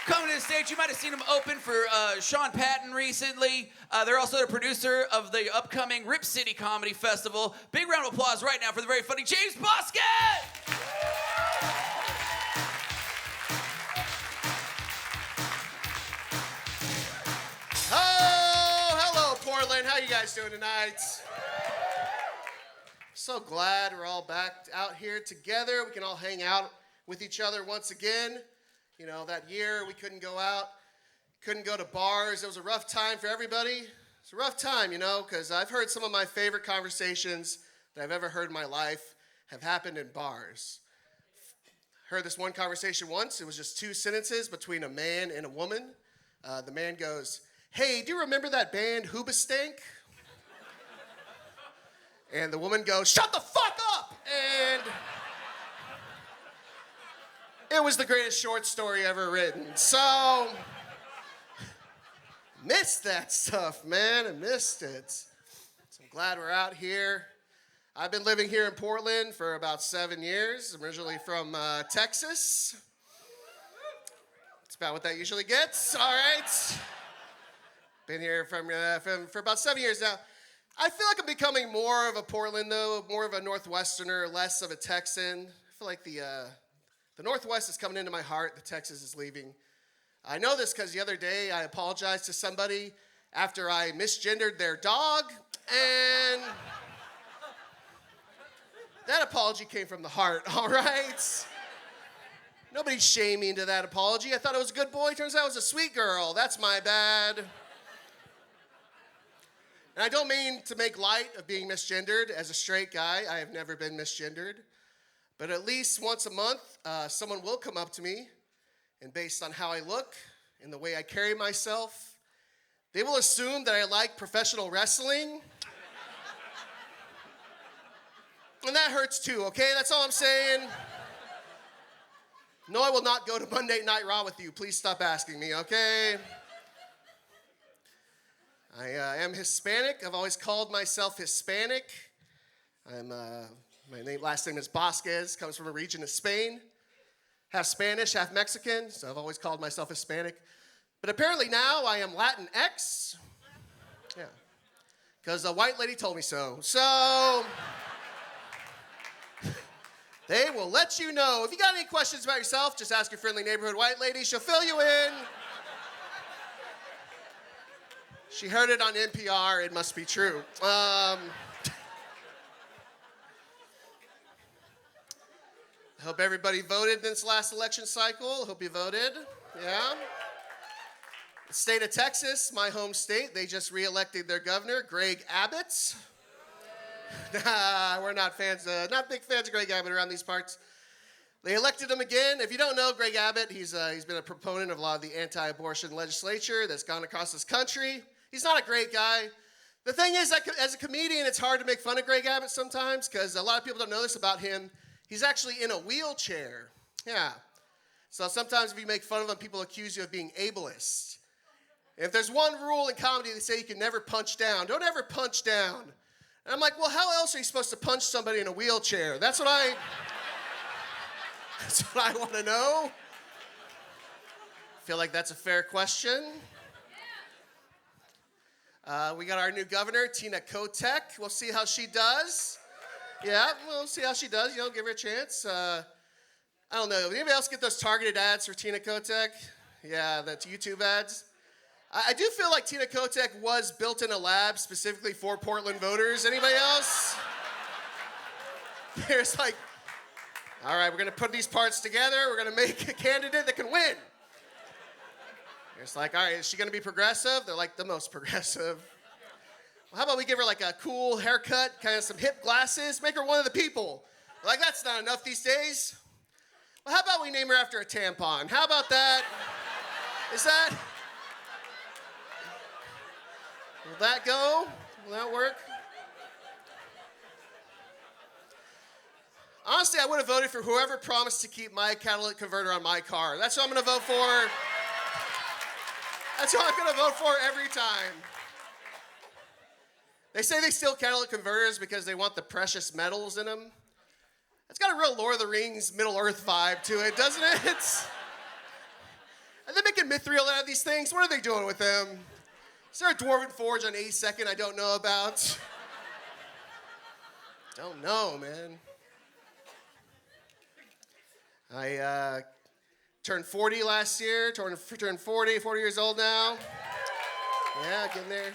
Coming to the stage, you might have seen him open for Sean Patton recently. They're also the producer of the upcoming Rip City Comedy Festival. Big round of applause right now for the very funny James Bosquez! Oh, hello, Portland. How you guys doing tonight? So glad we're all back out here together. We can all hang out with each other once again. You know, that year we couldn't go out, couldn't go to bars. It was a rough time for everybody. It's a rough time, you know, because I've heard some of my favorite conversations that I've ever heard in my life have happened in bars. Heard this one conversation once. It was just two sentences between a man and a woman. The man goes, "Hey, do you remember that band Hoobastank?" And the woman goes, "Shut the fuck up!" And it was the greatest short story ever written. So, missed that stuff, man. I missed it. So I'm glad we're out here. I've been living here in Portland for about 7 years. I'm originally from Texas. That's about what that usually gets. All right. Been here for about 7 years now. I feel like I'm becoming more of a Portland, though, more of a Northwesterner, less of a Texan. I feel like the Northwest is coming into my heart. The Texas is leaving. I know this because the other day I apologized to somebody after I misgendered their dog, and that apology came from the heart, all right? Nobody's shaming me into that apology. I thought it was a good boy. Turns out it was a sweet girl. That's my bad. And I don't mean to make light of being misgendered. As a straight guy, I have never been misgendered. But at least once a month, someone will come up to me, and based on how I look and the way I carry myself, they will assume that I like professional wrestling. And that hurts too, okay? That's all I'm saying. No, I will not go to Monday Night Raw with you. Please stop asking me, okay? I am Hispanic. I've always called myself Hispanic. My last name is Bosquez, comes from a region of Spain. Half Spanish, half Mexican, so I've always called myself Hispanic. But apparently now I am Latinx. Yeah, because a white lady told me so. So, they will let you know. If you got any questions about yourself, just ask your friendly neighborhood white lady. She'll fill you in. She heard it on NPR. It must be true. I hope everybody voted this last election cycle. Hope you voted. Yeah. The state of Texas, my home state, they just re-elected their governor, Greg Abbott. We're not big fans of Greg Abbott around these parts. They elected him again. If you don't know Greg Abbott, he's been a proponent of a lot of the anti-abortion legislature that's gone across this country. He's not a great guy. The thing is, as a comedian, it's hard to make fun of Greg Abbott sometimes because a lot of people don't know this about him. He's actually in a wheelchair. Yeah. So sometimes if you make fun of him, people accuse you of being ableist. If there's one rule in comedy, they say you can never punch down. Don't ever punch down. And I'm like, well, how else are you supposed to punch somebody in a wheelchair? That's what I want to know. I feel like that's a fair question. We got our new governor, Tina Kotek. We'll see how she does. Yeah, we'll see how she does. You know, give her a chance. I don't know. Did anybody else get those targeted ads for Tina Kotek? Yeah, that's YouTube ads. I do feel like Tina Kotek was built in a lab specifically for Portland voters. Anybody else? There's like, all right, we're going to put these parts together. We're going to make a candidate that can win. It's like, all right, is she going to be progressive? They're like the most progressive. Well, how about we give her like a cool haircut, kind of some hip glasses, make her one of the people. Like, that's not enough these days. Well, how about we name her after a tampon? How about that? Will that go? Will that work? Honestly, I would have voted for whoever promised to keep my catalytic converter on my car. That's what I'm going to vote for. That's what I'm going to vote for every time. They say they steal catalytic converters because they want the precious metals in them. It's got a real Lord of the Rings, Middle Earth vibe to it, doesn't it? And they've been get mithril out of these things? What are they doing with them? Is there a dwarven forge on 82nd I don't know about? Don't know, man. I turned 40 last year, turned 40 years old now. Yeah, getting there.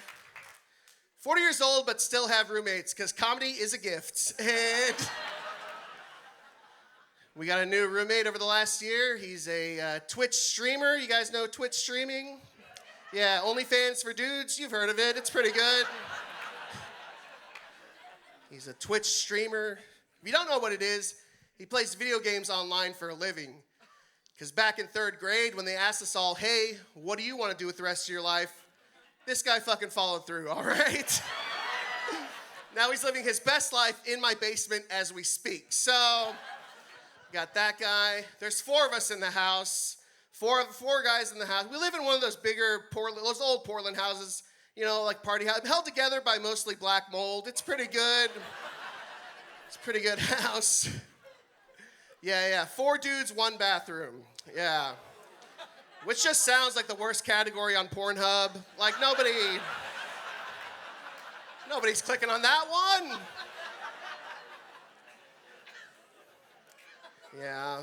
40 years old, but still have roommates, because comedy is a gift. And we got a new roommate over the last year. He's a Twitch streamer. You guys know Twitch streaming? Yeah, OnlyFans for dudes. You've heard of it. It's pretty good. He's a Twitch streamer. If you don't know what it is, he plays video games online for a living. Because back in 3rd grade, when they asked us all, hey, what do you want to do with the rest of your life? This guy fucking followed through, all right? Now he's living his best life in my basement as we speak. So, got that guy. There's 4 of us in the house. Four guys in the house. We live in one of those bigger those old Portland houses, you know, like party house, held together by mostly black mold. It's pretty good. It's a pretty good house. Yeah. 4 dudes, 1 bathroom. Yeah. Which just sounds like the worst category on Pornhub. Like nobody's clicking on that one. Yeah.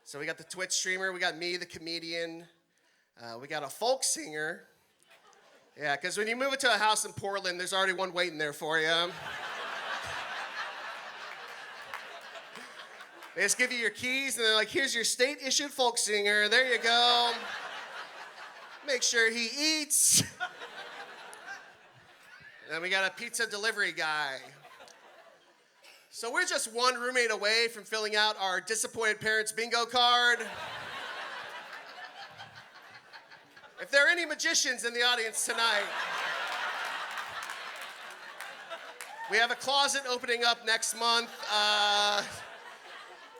So we got the Twitch streamer, we got me, the comedian, we got a folk singer. Yeah, because when you move into a house in Portland, there's already one waiting there for you. They just give you your keys, and they're like, here's your state-issued folk singer. There you go. Make sure he eats. And then we got a pizza delivery guy. So we're just 1 roommate away from filling out our disappointed parents bingo card. If there are any magicians in the audience tonight, we have a closet opening up next month.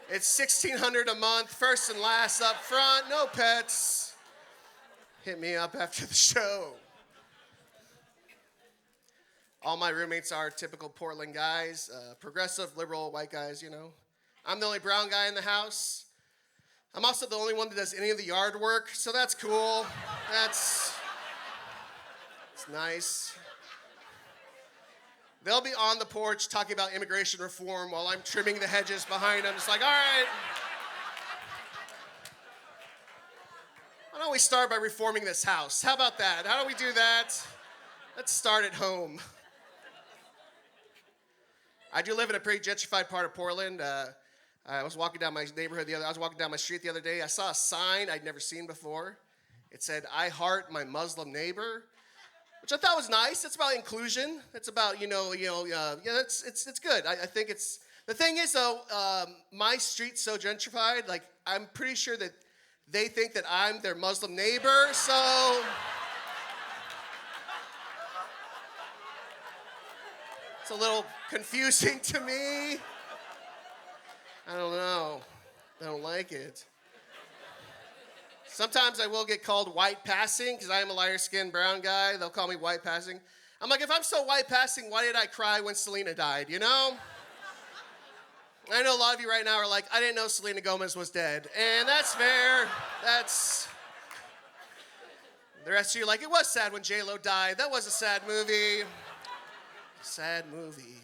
It's $1,600 a month, first and last up front, no pets. Hit me up after the show. All my roommates are typical Portland guys, progressive, liberal, white guys, you know. I'm the only brown guy in the house. I'm also the only one that does any of the yard work, so that's cool. It's nice. They'll be on the porch talking about immigration reform while I'm trimming the hedges behind them. It's like, all right. Why don't we start by reforming this house? How about that? How do we do that? Let's start at home. I do live in a pretty gentrified part of Portland. I was walking down my neighborhood I was walking down my street the other day. I saw a sign I'd never seen before. It said, "I heart my Muslim neighbor," which I thought was nice. It's about inclusion. It's about, it's good. I think it's, the thing is though, my street's so gentrified, like I'm pretty sure that they think that I'm their Muslim neighbor, so. It's a little confusing to me. I don't know. I don't like it. Sometimes I will get called white passing because I am a lighter-skinned brown guy. They'll call me white passing. I'm like, if I'm so white passing, why did I cry when Selena died, you know? I know a lot of you right now are like, I didn't know Selena Gomez was dead. And that's fair. The rest of you are like, it was sad when J-Lo died. That was a sad movie. Sad movie.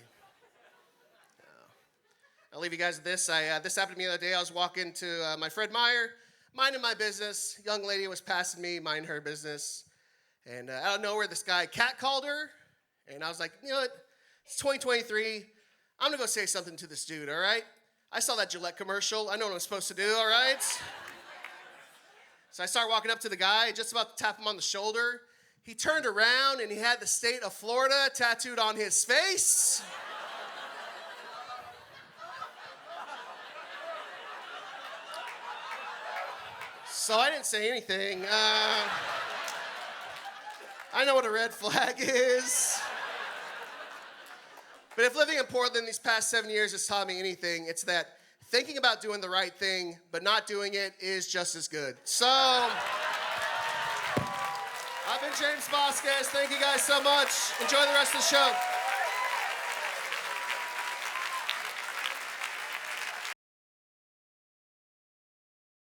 I'll leave you guys with this. This happened to me the other day. I was walking to my Fred Meyer, minding my business. Young lady was passing me, minding her business. And out of nowhere, this guy catcalled her. And I was like, you know what? It's 2023. I'm going to go say something to this dude, all right? I saw that Gillette commercial. I know what I'm supposed to do, all right? So I started walking up to the guy, just about to tap him on the shoulder. He turned around, and he had the state of Florida tattooed on his face. So I didn't say anything. I know what a red flag is. But if living in Portland these past 7 years has taught me anything, it's that thinking about doing the right thing, but not doing it is just as good. So, I've been James Bosquez. Thank you guys so much. Enjoy the rest of the show.